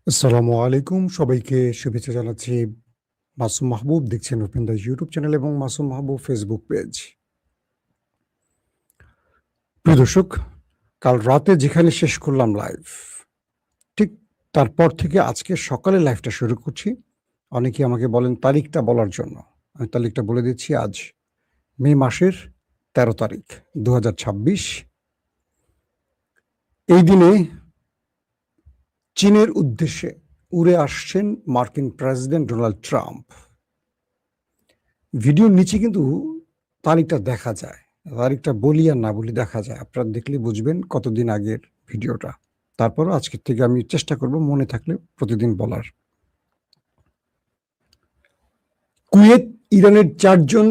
আসসালামু আলাইকুম, সবাইকে শুভেচ্ছা জানাচ্ছি। মাসুম মাহবুব দেখছেন ওপেন দ্য ইউটিউব চ্যানেল এবং মাসুম মাহবুব ফেসবুক পেজ। প্রিয় দর্শক, কাল রাতে যেখানে শেষ করলাম লাইভ, ঠিক তারপর থেকে আজকে সকালে লাইভটা শুরু করছি। অনেকেই আমাকে বলেন তারিখটা বলার জন্য। আমি তারিখটা বলে দিচ্ছি, আজ মে মাসের ১৩ তারিখ ২০২৬। এই দিনে চীনের উদ্দেশ্যে উড়ে আসছেন মার্কিন প্রেসিডেন্ট ডোনাল্ড ট্রাম্প। ভিডিওর নিচে কিন্তু তারিখটা দেখা যায়। তারিখটা বলি আর না বলি দেখা যায়। আপনারা দেখলে বুঝবেন কতদিন আগের ভিডিওটা। তারপরও আজকের থেকে আমি চেষ্টা করব মনে থাকলে প্রতিদিন বলার। কুয়েত ইরানের ৪ জন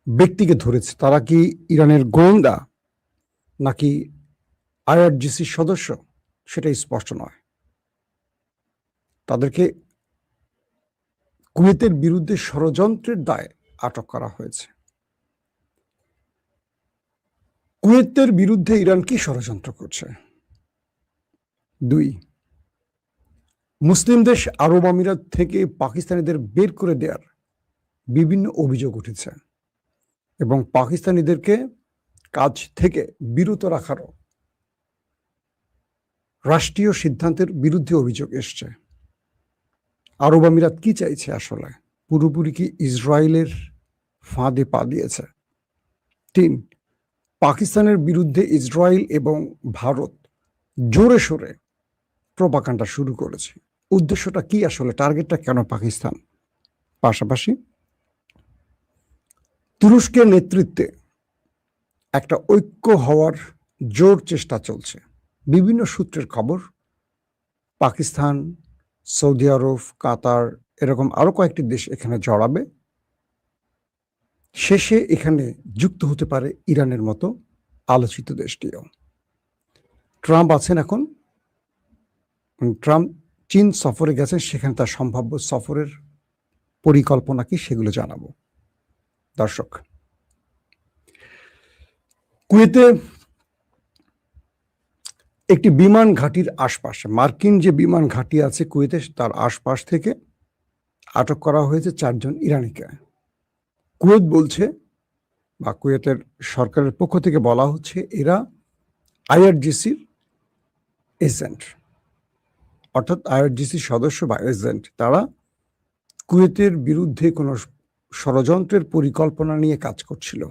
ব্যক্তিকে ধরেছে। তারা কি ইরানের গোয়েন্দা নাকি আইআরজিসির সদস্য সেটা স্পষ্ট নয়। তাদেরকে কুয়েতের বিরুদ্ধে ষড়যন্ত্রের দায়ে আটক করা হয়েছে। কুয়েতের বিরুদ্ধে ইরান কি ষড়যন্ত্র করছে? ২, মুসলিম দেশ আরব আমিরাত থেকে পাকিস্তানিদের বের করে দেওয়ার বিভিন্ন অভিযোগ উঠেছে এবং পাকিস্তানিদেরকে কাজ থেকে বিরত রাখারও রাষ্ট্রীয় সিদ্ধান্তের বিরুদ্ধে অভিযোগ এসছে। আরব আমিরাত কি চাইছে আসলে? পুরোপুরি কি ইসরায়েলের ফাঁদে পা দিয়েছে? ৩, পাকিস্তানের বিরুদ্ধে ইসরায়েল এবং ভারত জোরে সোরে প্রোপাগান্ডা শুরু করেছে। উদ্দেশ্যটা কি আসলে? টার্গেটটা কেন পাকিস্তান? পাশাপাশি তুরস্কের নেতৃত্বে একটা ঐক্য হওয়ার জোর চেষ্টা চলছে। বিভিন্ন সূত্রের খবর, পাকিস্তান, সৌদি আরব, কাতার এরকম আরো কয়েকটি দেশ এখানে জড়াবে। শেষে এখানে যুক্ত হতে পারে ইরানের মতো আলোচিত দেশটিও। ট্রাম্প আছেন এখন, ট্রাম্প চীন সফরে গেছেন, সেখানে তার সম্ভাব্য সফরের পরিকল্পনা কি সেগুলো জানাবো। দর্শক, কুয়েতে একটি বিমান ঘাঁটির আশপাশে, মার্কিন যে বিমান ঘাঁটি আছে কুয়েতে, তার আশপাশ থেকে আটক করা হয়েছে ৪ জন ইরানিকে। কুয়েত বলছে, বা কুয়েতের সরকারের পক্ষ থেকে বলা হচ্ছে, এরা আইআরজিসির এজেন্ট, অর্থাৎ আইআরজিসির সদস্য বা এজেন্ট। তারা কুয়েতের বিরুদ্ধে কোনো ষড়যন্ত্রের পরিকল্পনা নিয়ে কাজ করছিল।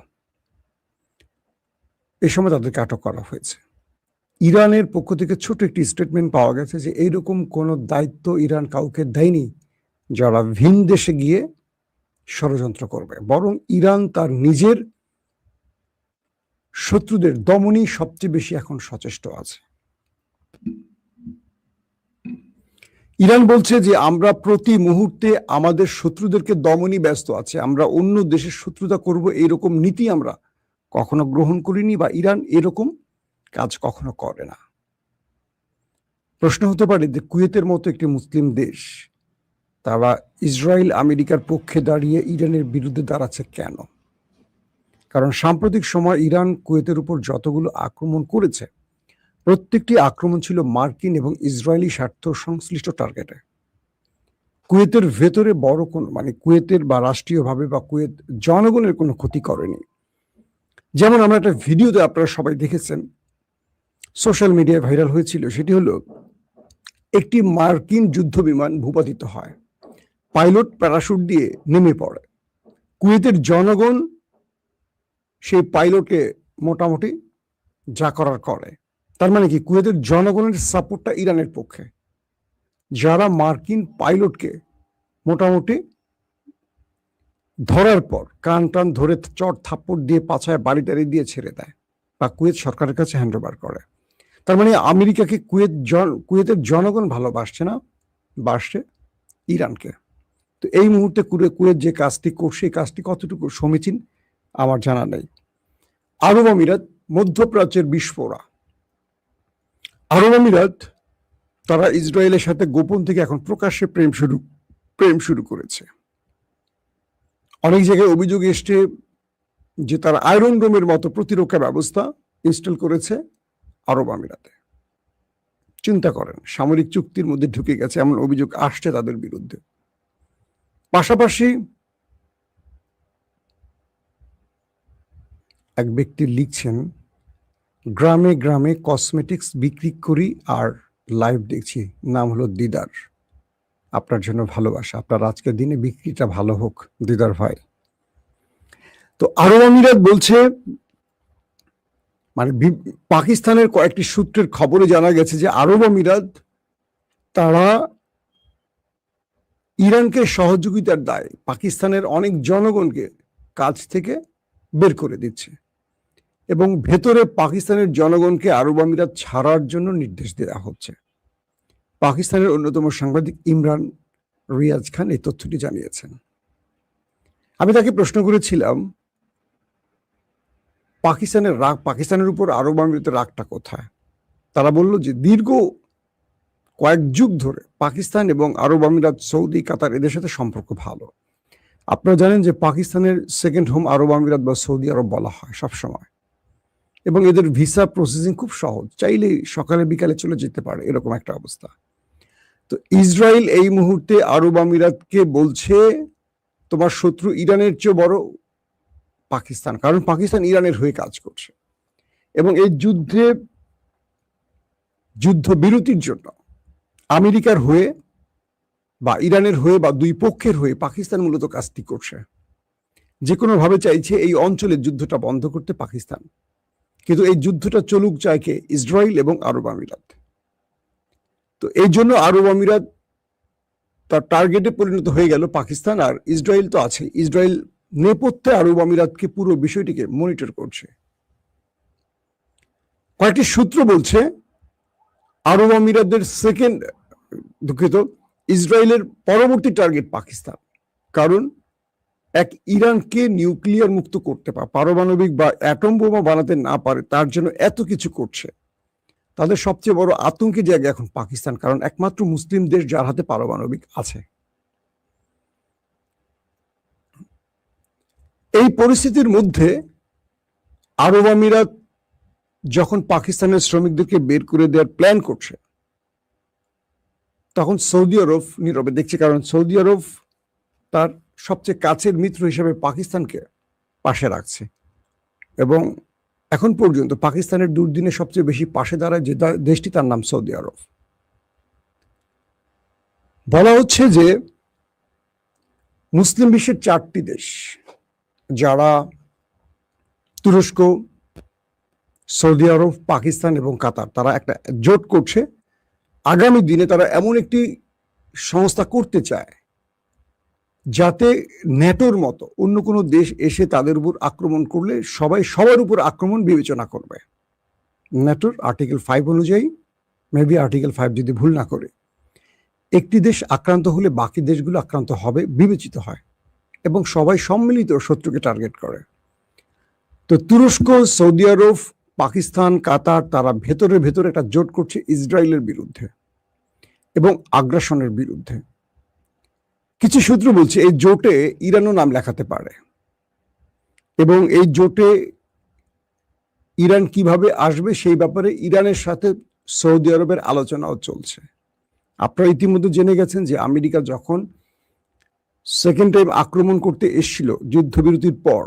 এ সময় তাদেরকে আটক করা হয়েছে। ইরানের পক্ষ থেকে ছোট একটি স্টেটমেন্ট পাওয়া গেছে যে এইরকম কোনো দায়িত্ব ইরান কাউকে দেয়নি যারা ভিন দেশে গিয়ে ষড়যন্ত্র করবে, বরং ইরান তার নিজের শত্রুদের দমনই সবচেয়ে বেশি এখন সচেষ্ট আছে। ইরান বলছে যে আমরা প্রতি মুহূর্তে আমাদের শত্রুদেরকে দমনই ব্যস্ত আছে, আমরা অন্য দেশের শত্রুতা করব এরকম নীতি আমরা কখনো গ্রহণ করিনি, বা ইরান এরকম কাজ কখনো করে না। প্রশ্ন হতে পারে যে কুয়েতের মতো একটি মুসলিম দেশ, তারা ইসরায়েল আমেরিকার পক্ষে দাঁড়িয়ে ইরানের বিরুদ্ধে দাঁড়াচ্ছে কেন? কারণ সাম্প্রতিক সময় ইরান কুয়েতের উপর যতগুলো আক্রমণ করেছে, প্রত্যেকটি আক্রমণ ছিল মার্কিন এবং ইসরায়েলি স্বার্থ সংশ্লিষ্ট টার্গেটে। কুয়েতের ভেতরে বড় কোন, মানে কুয়েতের বা রাষ্ট্রীয়ভাবে বা কুয়েত জনগণের কোনো ক্ষতি করেনি। যেমন আমরা একটা ভিডিওতে আপনারা সবাই দেখেছেন, সোশ্যাল মিডিয়ায় ভাইরাল হয়েছিল, সেটি হলো একটি মার্কিন যুদ্ধ বিমান ভূপাতিত হয়, পাইলট প্যারাশুট দিয়ে নেমে পড়ে, কুয়েতের জনগণ সেই পাইলটকে মোটামুটি যা করার করে। তার মানে কি, কুয়েতের জনগণের সাপোর্টটা ইরানের পক্ষে, যারা মার্কিন পাইলটকে মোটামুটি ধরার পর কান টান ধরে চট থাপ্পড় দিয়ে পাছায় বাড়ি টাড়ি দিয়ে ছেড়ে দেয় বা কুয়েত সরকারের কাছে হ্যান্ড ওভার করে। তার মানে আমেরিকাকে কুয়েতের জনগণ ভালোবাসছে না, বাসছে ইরানকে। তো এই মুহূর্তে কুয়েত যে কাজটি করছে, এই কাজটি কতটুকু সমীচীন আমার জানা নেই। আরব আমিরাত মধ্যপ্রাচ্যের বিস্ফোরা। আরব আমিরাত তারা ইসরায়েলের সাথে গোপন থেকে এখন প্রকাশ্যে প্রেম শুরু করেছে। অনেক জায়গায় অভিযোগ এসছে যে তারা আয়রন ডোমের মতো প্রতিরক্ষা ব্যবস্থা ইনস্টল করেছে আরব আমিরাতে। চিন্তা করেন, সামরিক চুক্তির মধ্যে ঢুকে গেছে এমন অভিযোগ আসছে তাদের বিরুদ্ধে। পাশাপাশি এক ব্যক্তি লিখছেন, গ্রামে গ্রামে কসমেটিক্স বিক্রি করি আর লাইভ দেখছি, নাম হলো দিদার। আপনার জন্য ভালোবাসা, আপনার আজকের দিনে বিক্রিটা ভালো হোক দিদার ভাই। তো আরব আমিরাত বলছে, মানে পাকিস্তানের কয়েকটি সূত্রের খবরে জানা গেছে যে আরব আমিরাত তারা ইরানকে সহযোগিতার দায়ে পাকিস্তানের অনেক জনগণকে কাজ থেকে বের করে দিচ্ছে এবং ভেতরে পাকিস্তানের জনগণকে আরব আমিরাত ছাড়ার জন্য নির্দেশ দেওয়া হচ্ছে। পাকিস্তানের অন্যতম সাংবাদিক ইমরান রিয়াজ খান এই তথ্যটি জানিয়েছেন। আমি তাকে প্রশ্ন করেছিলাম, পাকিস্তানের উপর আরব আমিরাতের রাগটা কোথায়? তারা বলল যে দীর্ঘ কয়েক যুগ ধরে পাকিস্তান এবং আরব আমিরাত, সৌদি, কাতার এদের সাথে সম্পর্ক ভালো। আপনারা জানেন যে পাকিস্তানের সেকেন্ড হোম আরব আমিরাত বা সৌদি আরব বলা হয় সবসময়, এবং এদের ভিসা প্রসেসিং খুব সহজ, চাইলেই সকালে বিকালে চলে যেতে পারে, এরকম একটা অবস্থা। তো ইসরায়েল এই মুহূর্তে আরব আমিরাতকে বলছে তোমার শত্রু ইরানের চেয়ে বড় পাকিস্তান, কারণ পাকিস্তান ইরানের হয়ে কাজ করছে এবং এই যুদ্ধ বিরতির জন্য আমেরিকার হয়ে বা ইরানের হয়ে বা দুই পক্ষের হয়ে পাকিস্তান মূলত কাজটি করছে। যে কোনো ভাবে চাইছে এই অঞ্চলের যুদ্ধটা বন্ধ করতে পাকিস্তান, কিন্তু এই যুদ্ধটা চলুক চায় কে? ইসরায়েল এবং আরব আমিরাত। তো এই জন্য আরব আমিরাত তার টার্গেটে পরিণত হয়ে গেল পাকিস্তান, আর ইসরায়েল তো আছে। ইসরায়েল নেপথ্যে আরব আমিরাতকে পুরো বিষয়টিকে মনিটর করছে। কয়েকটি সূত্র বলছে আরব আমিরাতের ইসরায়েলের পরবর্তী টার্গেট পাকিস্তান, কারণ এক ইরানকে নিউক্লিয়ার মুক্ত করতে পারমাণবিক বা অ্যাটম বোমা বানাতে না পারে তার জন্য এত কিছু করছে। তাদের সবচেয়ে বড় আতঙ্কের জায়গা এখন পাকিস্তান, কারণ একমাত্র মুসলিম দেশ যার হাতে পারমাণবিক আছে। এই পরিস্থিতির মধ্যে আরব আমিরাত যখন পাকিস্তানের শ্রমিকদেরকে বের করে দেওয়ার প্ল্যান করছে, তখন সৌদি আরব নীরবে দেখছে, কারণ সৌদি আরব তার সবচেয়ে কাছের মিত্র হিসেবে পাকিস্তানকে পাশে রাখছে এবং এখন পর্যন্ত পাকিস্তানের দুর্দিনে সবচেয়ে বেশি পাশে দাঁড়ায় যে দেশটি, তার নাম সৌদি আরব। বলা হচ্ছে যে মুসলিম বিশ্বের 4টি দেশ, যারা তুরস্ক, সৌদি আরব, পাকিস্তান এবং কাতার, তারা একটা জোট করছে। আগামী দিনে তারা এমন একটি সংস্থা করতে চায় যাতে ন্যাটোর মতো অন্য কোনো দেশ এসে তাদের উপর আক্রমণ করলে সবাই সবার উপর আক্রমণ বিবেচনা করবে। ন্যাটোর আর্টিকেল 5 অনুযায়ী, মেবি আর্টিকেল 5 যদি ভুল না করে, একটি দেশ আক্রান্ত হলে বাকি দেশগুলো আক্রান্ত হবে বিবেচিত হয় এবং সবাই সম্মিলিত শত্রুকে টার্গেট করে। তো তুরস্ক, সৌদি আরব, পাকিস্তান, কাতার, তারা ভেতরে একটা জোট করছে ইসরায়েলের বিরুদ্ধে এবং আগ্রাসনের বিরুদ্ধে। কিছু সূত্র বলছে এই জোটে ইরানও নাম লেখাতে পারে এবং এই জোটে ইরান কিভাবে আসবে সেই ব্যাপারে ইরানের সাথে সৌদি আরবের আলোচনাও চলছে। আপনারা ইতিমধ্যে জেনে গেছেন যে আমেরিকা যখন সেকেন্ড টাইম আক্রমণ করতে এসেছিল যুদ্ধবিরতির পর,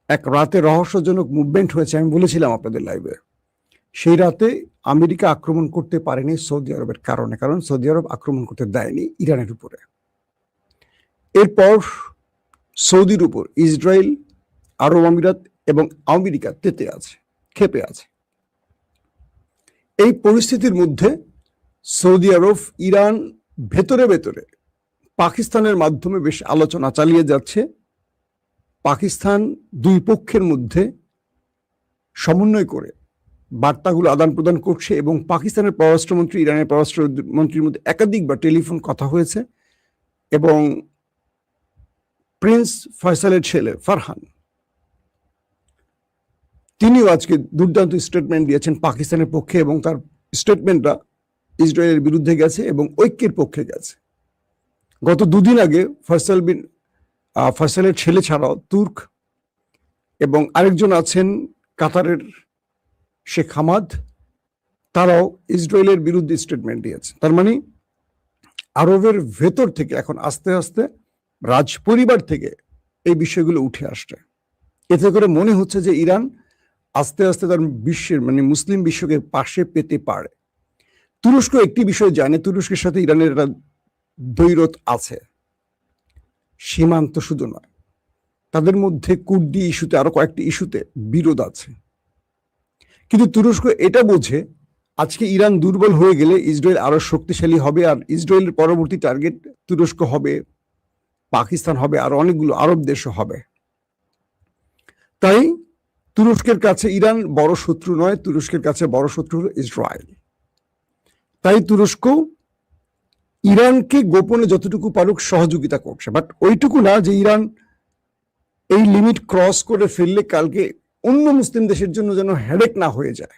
এক রাতে রহস্যজনক মুভমেন্ট হয়েছে, আমি বলেছিলাম আপনাদের লাইভে। সেই রাতে আমেরিকা আক্রমণ করতে পারেনি সৌদি আরবের কারণে, কারণ সৌদি আরব আক্রমণ করতে দেয়নি ইরানের উপরে। এরপর সৌদির উপর ইসরায়েল, আরব আমিরাত এবং আমেরিকা ক্ষেপে আছে। এই পরিস্থিতির মধ্যে সৌদি আরব, ইরান ভেতরে পাকিস্তানের মাধ্যমে বেশ আলোচনা চালিয়ে যাচ্ছে। পাকিস্তান দুই পক্ষের মধ্যে সমন্বয় করে বার্তাগুলো আদান প্রদান করছে এবং পাকিস্তানের পররাষ্ট্রমন্ত্রী, ইরানের পররাষ্ট্রমন্ত্রীর মধ্যে একাধিকবার টেলিফোন কথা হয়েছে এবং প্রিন্স ফয়সালের ছেলে ফারহান, তিনিও আজকে দুর্দান্ত স্টেটমেন্ট দিয়েছেন পাকিস্তানের পক্ষে এবং তার স্টেটমেন্টটা ইসরায়েলের বিরুদ্ধে গেছে এবং ঐক্যের পক্ষে গেছে। গত দুদিন আগে ফয়সালের ছেলে ছাড়াও তুর্ক এবং আরেকজন আছেন কাতারের শেখ হামাদ, তারাও ইসরায়েলের বিরুদ্ধে স্টেটমেন্ট দিয়েছে। তার মানে আরবের ভেতর থেকে এখন আস্তে আস্তে রাজ পরিবার থেকে এই বিষয়গুলো উঠে আসছে। এতে করে মনে হচ্ছে যে ইরান আস্তে আস্তে তার বিশ্বের মানে মুসলিম বিশ্বকে পাশে পেতে পারে। তুরস্ক একটি বিষয় জানে, তুরস্কের সাথে ইরানের একটা দ্বৈরথ আছে, সীমান্ত শুধু নয়, তাদের মধ্যে কুর্দি ইস্যুতে আরো কয়েকটি ইস্যুতে বিরোধ আছে। কিন্তু তুরস্ক এটা বোঝে আজকে ইরান দুর্বল হয়ে গেলে ইসরায়েল আরো শক্তিশালী হবে, আর ইসরায়েলের পরবর্তী টার্গেট তুরস্ক হবে, পাকিস্তান হবে, আর অনেকগুলো আরব দেশও হবে। তাই তুরস্কের কাছে ইরান বড় শত্রু নয়, তুরস্কের কাছে বড় শত্রু হলো ইসরায়েল। তাই তুরস্ক ইরানকে গোপনে যতটুকু পারুক সহযোগিতা করছে, বাট ওইটুকু না যে ইরান এই লিমিট ক্রস করে ফেললে কালকে অন্য মুসলিম দেশের জন্য যেন হেডেক না হয়ে যায়,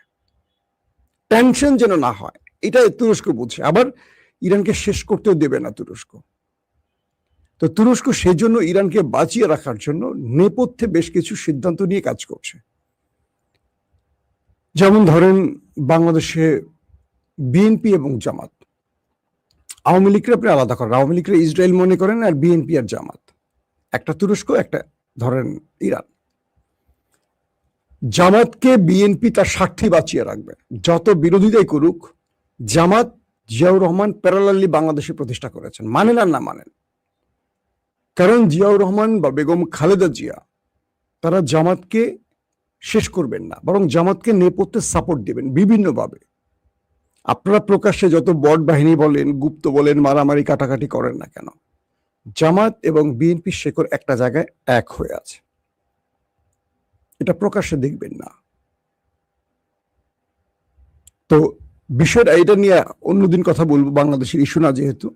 টেনশন যেন না হয়, এটা তুরস্ক বুঝছে। আবার ইরানকে শেষ করতেও দেবে না তুরস্ক। তো তুরস্ক সেজন্য ইরানকে বাঁচিয়ে রাখার জন্য নেপথ্যে বেশ কিছু সিদ্ধান্ত নিয়ে কাজ করছে। যেমন ধরেন বাংলাদেশে বিএনপি এবং জামাত, আওয়ামী লীগকে আপনি আলাদা করেন, আওয়ামী লীগকে ইসরায়েল মনে করেন আর বিএনপি আর জামাত একটা, তুরস্ক একটা, ধরেন ইরান। জামাতকে বিএনপি তার স্বার্থে বাঁচিয়ে রাখবে, যত বিরোধিতাই করুক। জামাত জিয়াউর রহমান প্যারালালি বাংলাদেশে প্রতিষ্ঠা করেছেন, মানেন আর না মানেন, কারণ জিয়াউর রহমান বা বেগম খালেদা জিয়া তারা জামাতকে শেষ করবেন না, বরং জামাতকে নেপথ্যে সাপোর্ট দেবেন বিভিন্নভাবে। আপনারা প্রকাশ্যে যত বট বাহিনী বলেন, গুপ্ত বলেন, মারামারি কাটাকাটি করেন না কেন, জামাত এবং বিএনপির শেকড় একটা জায়গায় এক হয়ে আছে, এটা প্রকাশ্যে দেখবেন না। তো বিষয়টা এটা নিয়ে অন্যদিন কথা বলবো, বাংলাদেশের ইস্যু না যেহেতু।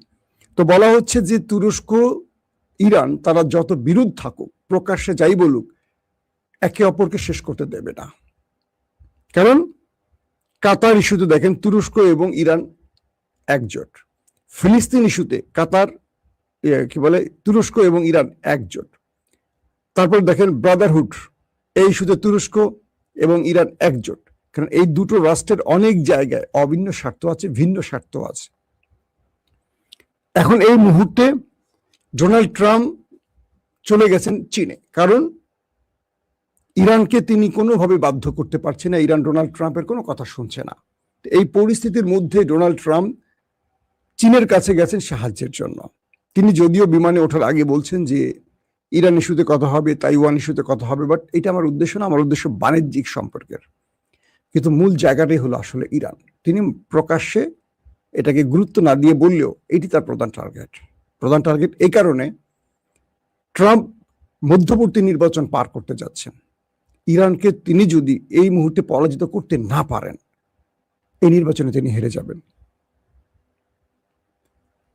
তো বলা হচ্ছে যে তুরস্ক ইরান তারা যত বিরোধ থাকুক, প্রকাশ্যে যাই বলুক, একে অপরকে শেষ করতে দেবে না। কারণ কাতার ইস্যুতে দেখেন তুরস্ক এবং ইরান একজোট, ফিলিস্তিন ইস্যুতে কাতার কি বলে তুরস্ক এবং ইরান একজোট। তারপর দেখেন ব্রাদারহুড, এই ইস্যুতে তুরস্ক এবং ইরান একজোট, কারণ এই দুটো রাষ্ট্রের অনেক জায়গায় অভিন্ন স্বার্থ আছে, ভিন্ন স্বার্থ আছে। এখন এই মুহূর্তে ডোনাল্ড ট্রাম্প চলে গেছেন চীনে, কারণ ইরানকে তিনি কোনোভাবে বাধ্য করতে পারছে না, ইরান ডোনাল্ড ট্রাম্পের কোনো কথা শুনছে না। এই পরিস্থিতির মধ্যে ডোনাল্ড ট্রাম্প চীনের কাছে গেছেন সাহায্যের জন্য। তিনি যদিও বিমানে ওঠার আগে বলছেন যে ইরান ইস্যুতে কথা হবে, তাইওয়ান ইস্যুতে কথা হবে, বাট এটা আমার উদ্দেশ্য না, আমার উদ্দেশ্য বাণিজ্যিক সম্পর্কের। কিন্তু মূল জায়গাটাই হলো আসলে ইরান। তিনি প্রকাশ্যে এটাকে গুরুত্ব না দিয়ে বললেও এটি তার প্রধান টার্গেট। এই কারণে ট্রাম্প মধ্যবর্তী নির্বাচন পার করতে যাচ্ছেন। ইরানকে তিনি যদি এই মুহূর্তে পরাজিত করতে না পারেন, এই নির্বাচনে তিনি হেরে যাবেন।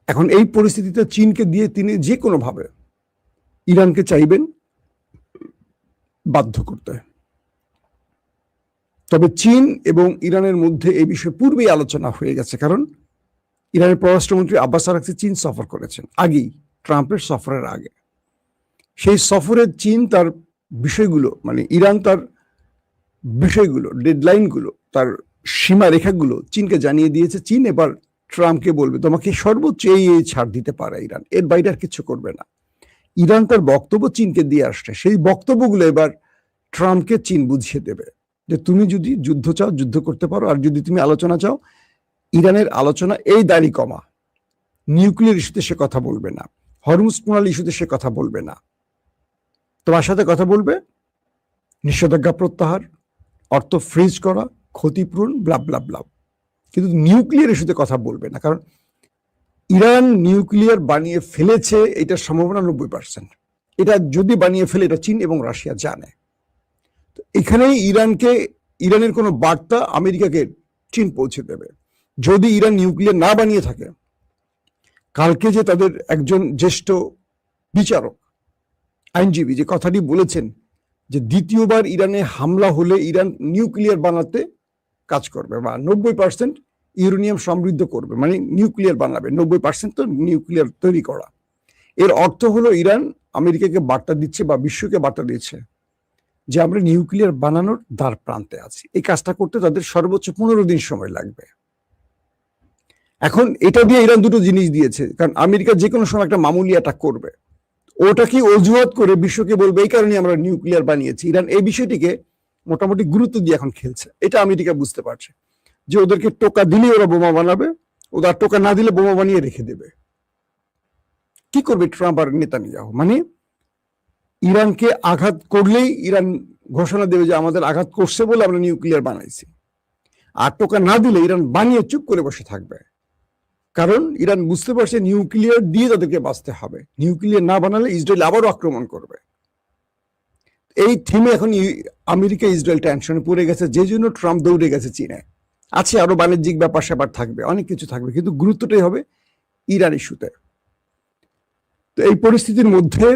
এখন এই পরিস্থিতিতে চীনকে দিয়ে তিনি যে কোনোভাবে ইরানকে চাইবেন বাধ্য করতে। তবে চীন এবং ইরানের মধ্যে এই বিষয়ে পূর্বেই আলোচনা হয়ে গেছে, কারণ ইরানের পররাষ্ট্রমন্ত্রী আব্বাস আরাকচি চীন সফর করেছেন আগেই, ট্রাম্পের সফরের আগে। সেই সফরে চীন তার বিষয়গুলো মানে ইরান তার বিষয়গুলো, ডেডলাইনগুলো, তার সীমারেখাগুলো চীনকে জানিয়ে দিয়েছে। চীন এবার ট্রাম্পকে বলবে তোমাকে সর্বোচ্চ এই ছাড় দিতে পারে ইরান, এর বাইরে আর কিছু করবে না। ইরান তার বক্তব্য চীনকে দিয়ে আসছে, সেই বক্তব্যগুলো এবার ট্রাম্পকে চীন বুঝিয়ে দেবে যে তুমি যদি যুদ্ধ চাও যুদ্ধ করতে পারো, আর যদি তুমি আলোচনা চাও, ইরানের আলোচনা এই দাড়ি কমা, নিউক্লিয়ার ইস্যুতে সে কথা বলবে না, হরমুজ প্রণালী ইস্যুতে সে কথা বলবে না, তোমার সাথে কথা বলবে নিষেধাজ্ঞা প্রত্যাহার, অর্থ ফ্রিজ করা, ক্ষতিপূরণ, ব্লাব ব্লাব ব্লাব, কিন্তু নিউক্লিয়ার ইস্যুতে কথা বলবে না। কারণ ইরান নিউক্লিয়ার বানিয়ে ফেলেছে, এটার সম্ভাবনা 90%। এটা যদি বানিয়ে ফেলে এটা চীন এবং রাশিয়া জানে। তো এখানেই ইরানের কোনো বার্তা আমেরিকাকে চীন পৌঁছে দেবে। যদি ইরান নিউক্লিয়ার না বানিয়ে থাকে, কালকে যে তাদের একজন জ্যেষ্ঠ বিচারক আইনজীবী যে কথাটি বলেছেন যে দ্বিতীয়বার ইরানে হামলা হলে ইরান নিউক্লিয়ার বানাতে কাজ করবে বা 90% ইউরেনিয়াম সমৃদ্ধ করবে, মানে নিউক্লিয়ার বানাবে। 90% তো নিউক্লিয়ার তৈরি করা। এর অর্থ হলো ইরান আমেরিকাকে বার্তা দিচ্ছে বা বিশ্বকে বার্তা দিচ্ছে যে আমরা নিউক্লিয়ার বানানোর দ্বার প্রান্তে আছি। এই কাজটা করতে তাদের সর্বোচ্চ 15 দিন সময় লাগবে। এখন এটা দিয়ে ইরান দুটো জিনিস দিয়েছে, কারণ আমেরিকা যে কোনো সময় একটা মামুলি অ্যাটাক করবে, ওটা কি অজুহাত করে বিশ্বকে বলবে এই কারণে আমরা নিউক্লিয়ার বানিয়েছি। ইরান এই বিষয়টিকে মোটামুটি গুরুত্ব দিয়ে এখন খেলছে। এটা আমেরিকা বুঝতে পারছে যে ওদেরকে টোকা দিলে ওরা বোমা বানাবে, ওরা টোকা না দিলে বোমা বানিয়ে রেখে দেবে। কি করবে ট্রাম্প আর নেতানিয়াহু? মানে ইরানকে আঘাত করলেই ইরান ঘোষণা দেবে যে আমাদের আঘাত করছে বলে আমরা নিউক্লিয়ার বানাইছি, আর টোকা না দিলে ইরান বানিয়ে চুপ করে বসে থাকবে। কারণ ইরান বুঝতে পারছে নিউক্লিয়ার দিয়ে তাদেরকে বাঁচতে হবে, নিউক্লিয়ার না বানালে ইসরায়েল আবারও আক্রমণ করবে। এই থিমে এখন আমেরিকা ইসরায়েল টেনশনে পড়ে গেছে, যে জন্য ট্রাম্প দৌড়ে গেছে চীনে। আছে আরো বাণিজ্যিক ব্যাপার স্যাপার থাকবে, অনেক কিছু থাকবে, কিন্তু গুরুত্বটাই হবে ইরান ইস্যুতে। তো এই পরিস্থিতির মধ্যে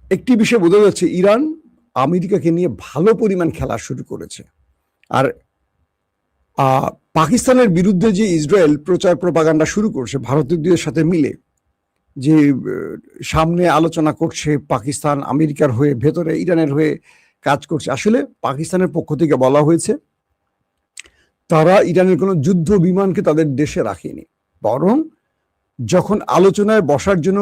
একটি বিষয় বোঝা যাচ্ছে, ইরান আমেরিকাকে নিয়ে ভালো পরিমাণ খেলা শুরু করেছে। আর পাকিস্তানের বিরুদ্ধে যে ইসরায়েল প্রচার প্রপাগান্ডা শুরু করছে ভারতীয়দের সাথে মিলে, যে সামনে আলোচনা করছে পাকিস্তান আমেরিকার হয়ে, ভেতরে ইরানের হয়ে কাজ করছে, আসলে পাকিস্তানের পক্ষ থেকে বলা হয়েছে তারা ইরানের কোনো যুদ্ধ বিমানকে তাদের দেশে রাখেনি, বরং যখন আলোচনায় বসার জন্য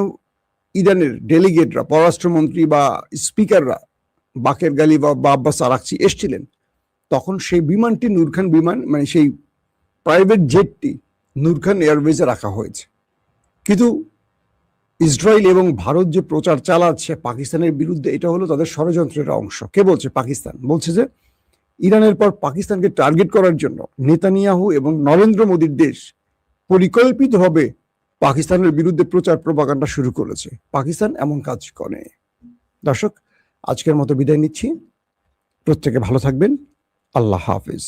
ইরানের ডেলিগেটরা, পররাষ্ট্রমন্ত্রী বা স্পিকাররা বাকের গালি বা আব্বাস আরাকচি এসছিলেন, তখন সেই বিমানটি নূর খান বিমান, মানে সেই প্রাইভেট জেটটি নূর খান এয়ারওয়েজে রাখা হয়েছে। কিন্তু ইসরায়েল এবং ভারত যে প্রচার চালাচ্ছে পাকিস্তানের বিরুদ্ধে, এটা হলো তাদের ষড়যন্ত্রের অংশ। কে বলছে? পাকিস্তান বলছে যে ইরানের পর পাকিস্তানকে টার্গেট করার জন্য নেতানিয়াহু এবং নরেন্দ্র মোদীর দেশ পরিকল্পিতভাবে পাকিস্তানের বিরুদ্ধে প্রচার প্রপাগান্ডা শুরু করেছে। পাকিস্তান এমন কাজ করে। দর্শক, আজকের মতো বিদায় নিচ্ছি। প্রত্যেকে ভালো থাকবেন। আল্লাহ হাফিজ।